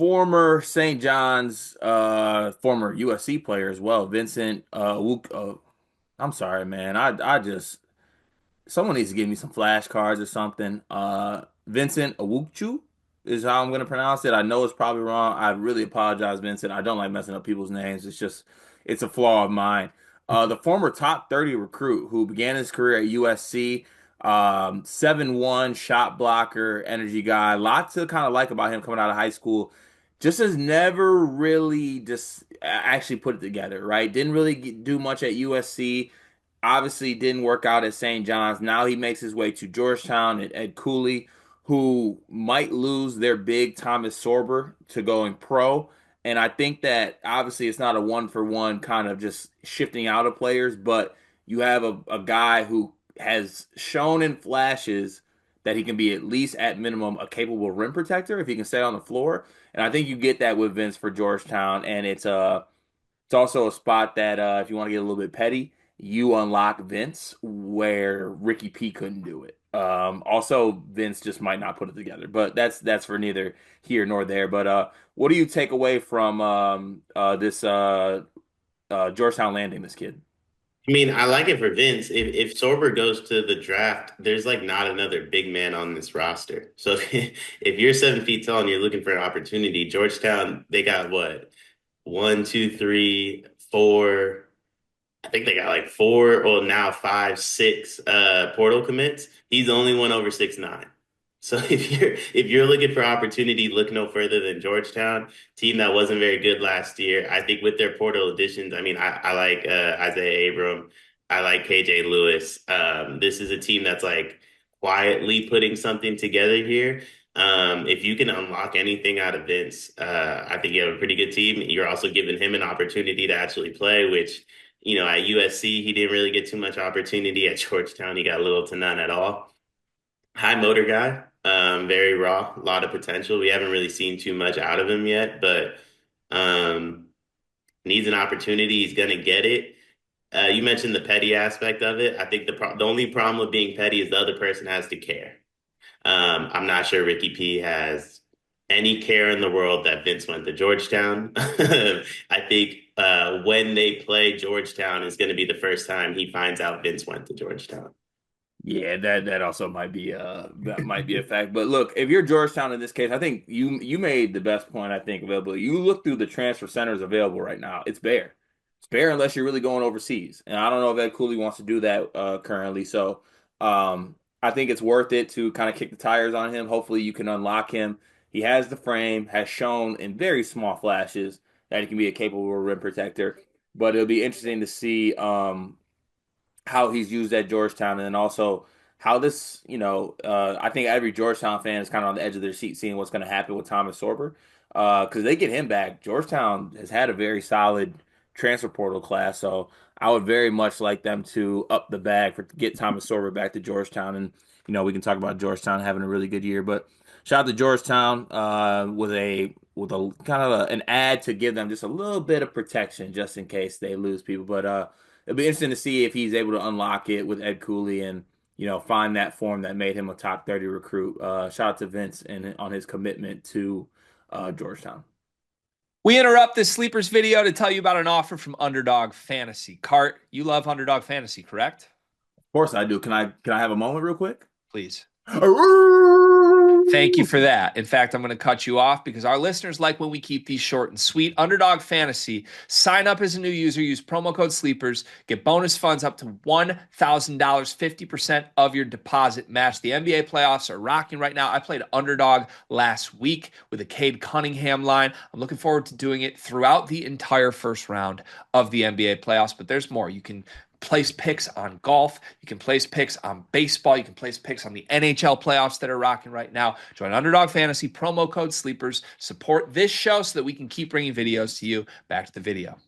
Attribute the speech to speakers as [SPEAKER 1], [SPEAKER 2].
[SPEAKER 1] former St. John's, former USC player as well, Vincent I'm sorry, man. I just someone needs to give me some flashcards or something. Vincent Iwuchukwu is how I'm gonna pronounce it. I know it's probably wrong. I really apologize, Vincent. I don't like messing up people's names. It's a flaw of mine. The former top 30 recruit who began his career at USC, 7'1" shot blocker, energy guy. Lot to kind of like about him coming out of high school. Just has never really just actually put it together, right? Didn't really do much at USC. Obviously didn't work out at St. John's. Now he makes his way to Georgetown and Ed Cooley, who might lose their big Thomas Sorber to going pro. And I think that obviously it's not a one for one kind of just shifting out of players, but you have a guy who has shown in flashes that he can be at least at minimum a capable rim protector if he can stay on the floor. And I think you get that with Vince for Georgetown. And it's also a spot that if you want to get a little bit petty, you unlock Vince where Ricky P couldn't do it. Also, Vince just might not put it together, but that's for neither here nor there. But what do you take away from this Georgetown landing this kid?
[SPEAKER 2] I mean, I like it for Vince. If Sorber goes to the draft, there's like not another big man on this roster. So if you're 7 feet tall and you're looking for an opportunity, Georgetown, they got what? One, two, three, four. I think they got like four, or now five, six portal commits. He's the only one over 6'9". So if you're looking for opportunity, look no further than Georgetown, team that wasn't very good last year. I think with their portal additions, I mean, I like Isaiah Abram, I like KJ Lewis. This is a team that's like quietly putting something together here. If you can unlock anything out of Vince, I think you have a pretty good team. You're also giving him an opportunity to actually play, which at USC, he didn't really get too much opportunity. At Georgetown, he got little to none at all. High motor guy, very raw, a lot of potential. We haven't really seen too much out of him yet, but um, needs an opportunity. He's gonna get it. You mentioned the petty aspect of it. I think the only problem with being petty is the other person has to care. I'm not sure Ricky P has any care in the world that Vince went to Georgetown. I think when they play Georgetown is going to be the first time he finds out Vince went to Georgetown.
[SPEAKER 1] Yeah, that also might be a fact. But look, if you're Georgetown in this case, I think you made the best point I think available. You look through the transfer centers available right now. It's bare. It's bare unless you're really going overseas. And I don't know if Ed Cooley wants to do that currently. So I think it's worth it to kind of kick the tires on him. Hopefully you can unlock him. He has the frame, has shown in very small flashes that he can be a capable rim protector. But it'll be interesting to see how he's used at Georgetown, and then also how this, I think every Georgetown fan is kind of on the edge of their seat seeing what's going to happen with Thomas Sorber. Because they get him back. Georgetown has had a very solid transfer portal class, so I would very much like them to up the bag for get Thomas Sorber back to Georgetown, and we can talk about Georgetown having a really good year. But shout out to Georgetown with a kind of an ad to give them just a little bit of protection just in case they lose people. But it'll be interesting to see if he's able to unlock it with Ed Cooley and find that form that made him a top 30 recruit. Shout out to Vince and on his commitment to Georgetown.
[SPEAKER 3] We interrupt this sleepers video to tell you about an offer from Underdog Fantasy. Cart, you love Underdog Fantasy, correct?
[SPEAKER 1] Of course I do. Can I have a moment real quick?
[SPEAKER 3] Please. Thank you for that. In fact, I'm going to cut you off because our listeners like when we keep these short and sweet. Underdog Fantasy. Sign up as a new user. Use promo code SLEEPERS. Get bonus funds up to $1,000, 50% of your deposit match. The NBA playoffs are rocking right now. I played Underdog last week with a Cade Cunningham line. I'm looking forward to doing it throughout the entire first round of the NBA playoffs, but there's more. You can place picks on golf. You can place picks on baseball. You can place picks on the NHL playoffs that are rocking right now. Join Underdog Fantasy, promo code SLEEPERS. Support this show so that we can keep bringing videos to you. Back to the video.